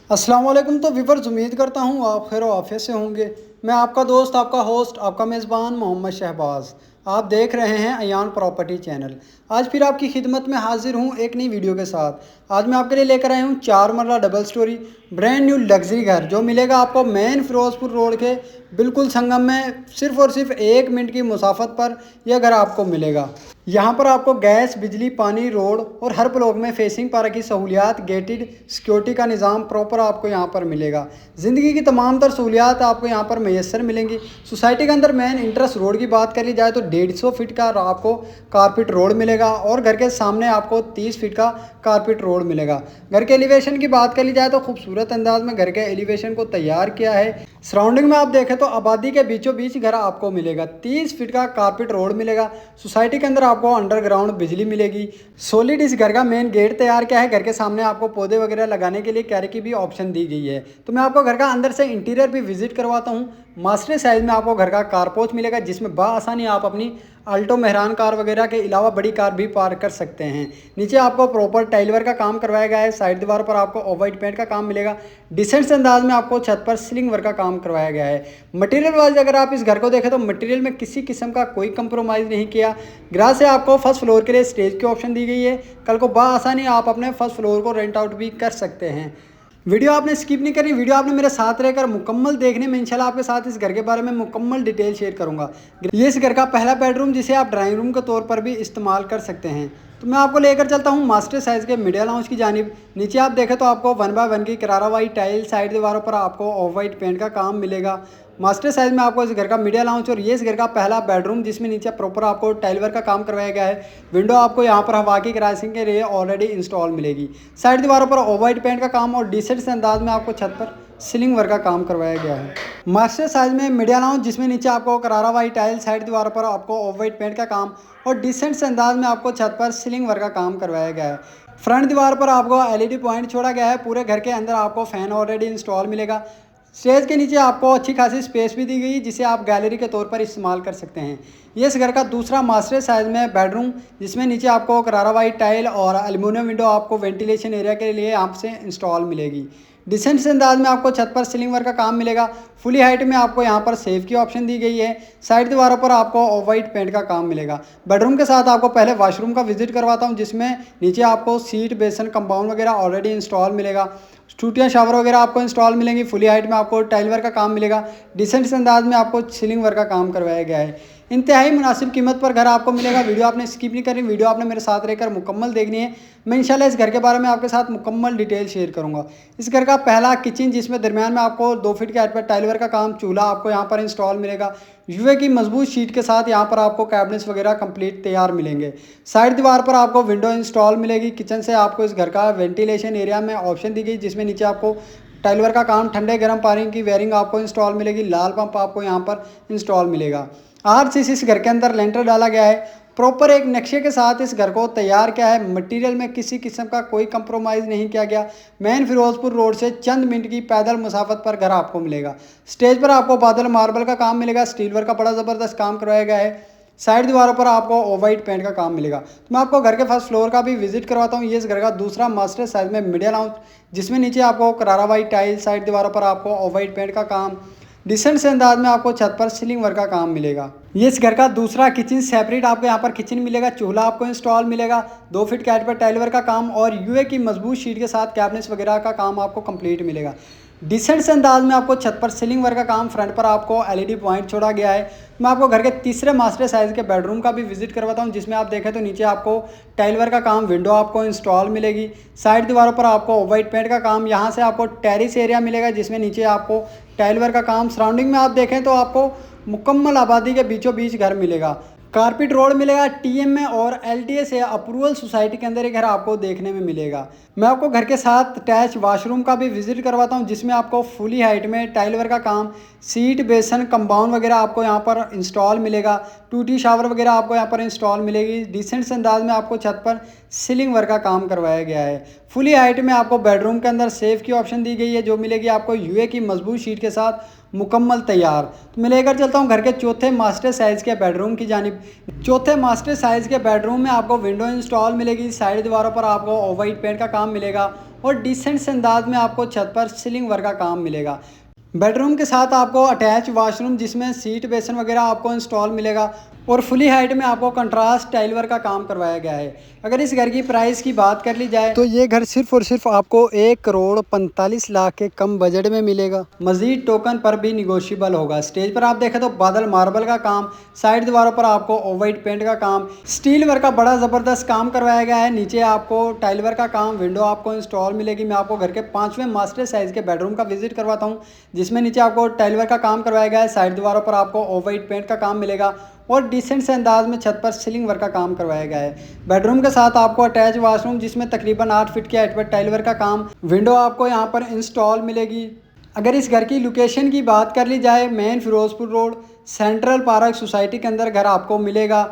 अस्सलाम वालेकुम। तो व्यूअर्स, उम्मीद करता हूँ आप खैर आफियत से होंगे। मैं आपका दोस्त, आपका होस्ट, आपका मेज़बान मोहम्मद शहबाज। आप देख रहे हैं अयान प्रॉपर्टी चैनल। आज फिर आपकी खिदमत में हाजिर हूँ एक नई वीडियो के साथ। आज मैं आपके लिए लेकर आया हूँ 4 मरला double storey brand new luxury घर, जो मिलेगा आपको मेन फिरोजपुर रोड के बिल्कुल संगम में। सिर्फ और सिर्फ 1 मिनट की मुसाफत पर यह घर आपको मिलेगा। यहाँ पर आपको गैस, बिजली, पानी, रोड और हर ब्लॉक में फेसिंग पार्क की सहूलियात, गेटेड सिक्योरिटी का निज़ाम प्रॉपर आपको यहाँ पर मिलेगा। ज़िंदगी की तमाम तर सहूलियात आपको यहाँ पर मैसर मिलेंगी। सोसाइटी के अंदर मेन इंट्रेंस रोड की बात करी जाए तो 150 फीट का आपको कारपेट रोड मिलेगा और घर के सामने आपको 30 फीट का कारपेट रोड मिलेगा। घर के एलिवेशन की बात करी जाए तो खूबसूरत अंदाज में घर के एलिवेशन को तैयार किया है। सराउंडिंग में आप देखें तो आबादी के बीचों बीच घर आपको मिलेगा। 30 फीट का कारपेट रोड मिलेगा। सोसाइटी के अंदर आपको अंडरग्राउंड बिजली मिलेगी। सॉलिड इस घर का मेन गेट तैयार किया है। घर के सामने आपको पौधे वगैरह लगाने के लिए क्यारी की भी ऑप्शन दी गई है। तो मैं आपको घर का अंदर से इंटीरियर भी विजिट करवाता हूँ। मास्टर साइज में आपको घर का कारपोच मिलेगा, जिसमें बआसानी आप अपनी अल्टो मेहरान कार वगैरह के अलावा बड़ी कार भी पार्क कर सकते हैं। नीचे आपको प्रॉपर टाइल वर्क का काम करवाया गया है। साइड दीवार पर आपको ऑफ वाइट पेंट का काम मिलेगा। डिसेंट अंदाज में आपको छत पर सीलिंग वर्क का काम करवाया गया है। मटेरियल वाइज अगर आप इस घर को देखें तो मटेरियल में किसी किस्म का कोई कंप्रोमाइज़ नहीं किया। ग्रास से आपको फर्स्ट फ्लोर के लिए स्टेज की ऑप्शन दी गई है। कल को बआसानी आप अपने फर्स्ट फ्लोर को रेंट आउट भी कर सकते हैं। वीडियो आपने स्किप नहीं करी, वीडियो आपने मेरे साथ रहकर मुकम्मल देखने में इंशाल्लाह आपके साथ इस घर के बारे में मुकम्मल डिटेल शेयर करूंगा। ये इस घर का पहला बेडरूम, जिसे आप ड्राइंग रूम के तौर पर भी इस्तेमाल कर सकते हैं। तो मैं आपको लेकर चलता हूँ मास्टर साइज़ के मीडिया लाउंज की जानिब। नीचे आप देखें तो आपको 1x1 की करारा वाइट टाइल, साइड दीवारों पर आपको ऑफ वाइट पेंट का काम मिलेगा। मास्टर साइज में आपको इस घर का मीडिया लाउंज और ये इस घर का पहला बेडरूम, जिसमें नीचे प्रॉपर आपको टाइल वर्क का काम करवाया गया है। विंडो आपको यहाँ पर हवा की क्रॉसिंग के लिए ऑलरेडी इंस्टॉल मिलेगी। साइड दीवारों पर ऑफ वाइट पेंट का काम और डिसेंट से अंदाज में आपको छत पर सीलिंग वर्क का काम करवाया गया है। मास्टर साइज में मीडिया लाउंज, जिसमें नीचे आपको करारा वाइट टाइल, साइड दीवारों पर आपको ऑफ वाइट पेंट का काम और डिसेंट से अंदाज में आपको छत पर सीलिंग वर्क का काम करवाया गया है। फ्रंट दीवार पर आपको एलईडी पॉइंट छोड़ा गया है। पूरे घर के अंदर आपको फैन ऑलरेडी इंस्टॉल मिलेगा। स्टेज के नीचे आपको अच्छी खासी स्पेस भी दी गई, जिसे आप गैलरी के तौर पर इस्तेमाल कर सकते हैं। ये इस घर का दूसरा मास्टर साइज में बेडरूम, जिसमें नीचे आपको करारा वाइट टाइल और एल्युमिनियम विंडो आपको वेंटिलेशन एरिया के लिए यहाँ से इंस्टॉल मिलेगी। डिसेंट से अंदाज में आपको छत पर सीलिंग वर्क का काम मिलेगा। फुली हाइट में आपको यहाँ पर सेफ की ऑप्शन दी गई है। साइड दीवारों पर आपको ऑफ वाइट पेंट का काम मिलेगा। बेडरूम के साथ आपको पहले वॉशरूम का विजिट करवाता हूँ, जिसमें नीचे आपको सीट, बेसन, कंपाउंड वगैरह ऑलरेडी इंस्टॉल मिलेगा। टूटियाँ शावर वगैरह आपको इंस्टॉल मिलेंगी। फुली हाइट में आपको टाइल वर्क का काम मिलेगा। डिसेंट से अंदाज में आपको सीलिंग वर्क का काम करवाया गया है। इंतहाई मुनासिब कीमत पर घर आपको मिलेगा। वीडियो आपने स्किप नहीं करनी, वीडियो आपने मेरे साथ रहकर मुकम्मल देखनी है। मैं इंशाल्लाह इस घर के बारे में आपके साथ मुकम्मल डिटेल शेयर करूंगा। इस घर का पहला किचन, जिसमें दरमियान में आपको 2 फीट के हाइट पर टाइल वर्क का काम, चूल्हा आपको यहाँ पर इंस्टॉल मिलेगा। यूए की मजबूत शीट के साथ यहाँ पर आपको कैबिनेट्स वगैरह कंप्लीट तैयार मिलेंगे। साइड दीवार पर आपको विंडो इंस्टॉल मिलेगी। किचन से आपको इस घर का वेंटिलेशन एरिया में ऑप्शन दी गई, जिसमें नीचे आपको टाइल वर्क का काम, ठंडे गर्म पानी की वेयरिंग आपको इंस्टॉल मिलेगी। लाल पंप आपको यहाँ पर इंस्टॉल मिलेगा। आरसीसी इस घर के अंदर लेंटर डाला गया है। प्रॉपर एक नक्शे के साथ इस घर को तैयार किया है। मटेरियल में किसी किस्म का कोई कंप्रोमाइज़ नहीं किया गया। मेन फिरोजपुर रोड से चंद मिनट की पैदल मुसाफत पर घर आपको मिलेगा। स्टेज पर आपको बादल मार्बल का काम मिलेगा। स्टील वर्क का बड़ा ज़बरदस्त काम करवाया गया है। साइड दीवारों पर आपको ऑफ वाइट पेंट का काम मिलेगा। तो मैं आपको घर के फर्स्ट फ्लोर का भी विजिट करवाता हूँ। ये इस घर का दूसरा मास्टर साइज में मीडिया लाउंज, जिसमें नीचे आपको करारा वाइट टाइल, साइड दीवारों पर आपको ऑफ वाइट पेंट का काम, डिसेंट से अंदाज में आपको छत पर सीलिंग वर्क का काम मिलेगा। ये इस घर का दूसरा किचन, सेपरेट आपको यहाँ पर किचन मिलेगा। चूल्हा आपको इंस्टॉल मिलेगा। 2 फीट के हाइट पर टाइल वर्क का काम और यूए की मजबूत शीट के साथ कैबिनेट्स वगैरह का काम आपको कंप्लीट मिलेगा। डिसेंट से अंदाज में आपको छत पर सीलिंग वर्क का काम, फ्रंट पर आपको एलईडी पॉइंट छोड़ा गया है। मैं आपको घर के तीसरे मास्टर साइज के बेडरूम का भी विजिट करवाता हूं, जिसमें आप देखें तो नीचे आपको टाइल वर्क का काम, विंडो आपको इंस्टॉल मिलेगी। साइड दीवारों पर आपको वाइट पेंट का काम, यहां से आपको टेरिस एरिया मिलेगा, जिसमें नीचे आपको टाइल वर्क का काम। सराउंडिंग में आप देखें तो आपको मुकम्मल आबादी के बीचों बीच घर मिलेगा। कारपेट रोड मिलेगा। टीएम में और एलटीए से अप्रूवल सोसाइटी के अंदर ये घर आपको देखने में मिलेगा। मैं आपको घर के साथ अटैच वॉशरूम का भी विजिट करवाता हूं, जिसमें आपको फुली हाइट में टाइल वर्क का काम, सीट, बेसन, कंपाउंड वगैरह आपको यहाँ पर इंस्टॉल मिलेगा। टूटी शावर वगैरह आपको यहाँ पर इंस्टॉल मिलेगी। डिसेंट अंदाज में आपको छत पर सीलिंग वर्क का काम करवाया गया है। फुली हाइट में आपको बेडरूम के अंदर सेफ की ऑप्शन दी गई है, जो मिलेगी आपको यूए की मजबूत शीट के साथ मुकम्मल तैयार। तो मैं लेकर चलता हूँ घर के चौथे मास्टर साइज़ के बेडरूम की जानिब। चौथे मास्टर साइज़ के बेडरूम में आपको विंडो इंस्टॉल मिलेगी, साइड दीवारों पर आपको ऑफ वाइट पेंट का काम मिलेगा और डिसेंट से अंदाज में आपको छत पर सीलिंग वर्क का काम मिलेगा। बेडरूम के साथ आपको अटैच वॉशरूम जिसमें सीट बेसन वगैरह आपको इंस्टॉल मिलेगा और फुली हाइट में आपको कंट्रास्ट टाइल वर्क का काम करवाया गया है। अगर इस घर की प्राइस की बात कर ली जाए तो ये घर सिर्फ और सिर्फ आपको 1,45,00,000 के कम बजट में मिलेगा। मजीद टोकन पर भी निगोशियबल होगा। स्टेज पर आप देखें तो बादल मार्बल का काम, साइड दीवारों पर आपको ऑफ वाइट पेंट का काम, स्टील वर्क का बड़ा ज़बरदस्त काम करवाया गया है। नीचे आपको टाइल वर्क का काम, विंडो आपको इंस्टॉल मिलेगी। मैं आपको घर के 5वें मास्टर साइज़ के बेडरूम का विजिट करवाता हूँ जिसमें नीचे आपको टाइल वर्क का काम करवाया गया है, साइड दीवारों पर आपको ऑफ वाइट पेंट का काम मिलेगा और डिसेंट से अंदाज में छत पर सीलिंग वर्क का काम करवाया गया है। बेडरूम के साथ आपको अटैच वॉशरूम जिसमें तकरीबन 8 फीट की हाइट पर टाइल वर्क का काम, विंडो आपको यहाँ पर इंस्टॉल मिलेगी। अगर इस घर की लोकेशन की बात कर ली जाए, main Firozpur road central park society के अंदर घर आपको मिलेगा।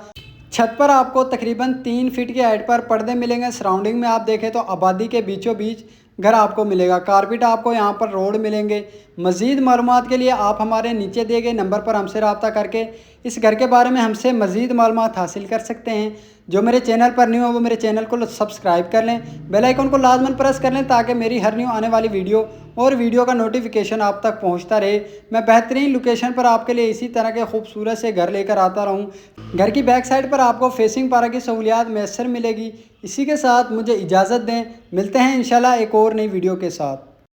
छत पर आपको तकरीबन 3 फीट की हाइट पर पर्दे मिलेंगे। सराउंडिंग में आप देखें तो आबादी के बीचों बीच घर आपको मिलेगा। कारपेट आपको यहाँ पर रोड मिलेंगे। मज़ीद मालूमात के लिए आप हमारे नीचे दिए गए नंबर पर हमसे रब्ता करके इस घर के बारे में हमसे मज़ीद मालूमात हासिल कर सकते हैं। जो मेरे चैनल पर न्यू हो वो मेरे चैनल को सब्सक्राइब कर लें, बेल आइकन को लाजमन प्रेस कर लें ताकि मेरी हर न्यू आने वाली वीडियो का नोटिफिकेशन आप तक पहुंचता रहे। मैं बेहतरीन लोकेशन पर आपके लिए इसी तरह के खूबसूरत से घर लेकर आता रहूं। घर की बैक साइड पर आपको फेसिंग पार्क की सहूलियात मैसर मिलेगी। इसी के साथ मुझे इजाज़त दें, मिलते हैं इंशाल्लाह एक और नई वीडियो के साथ।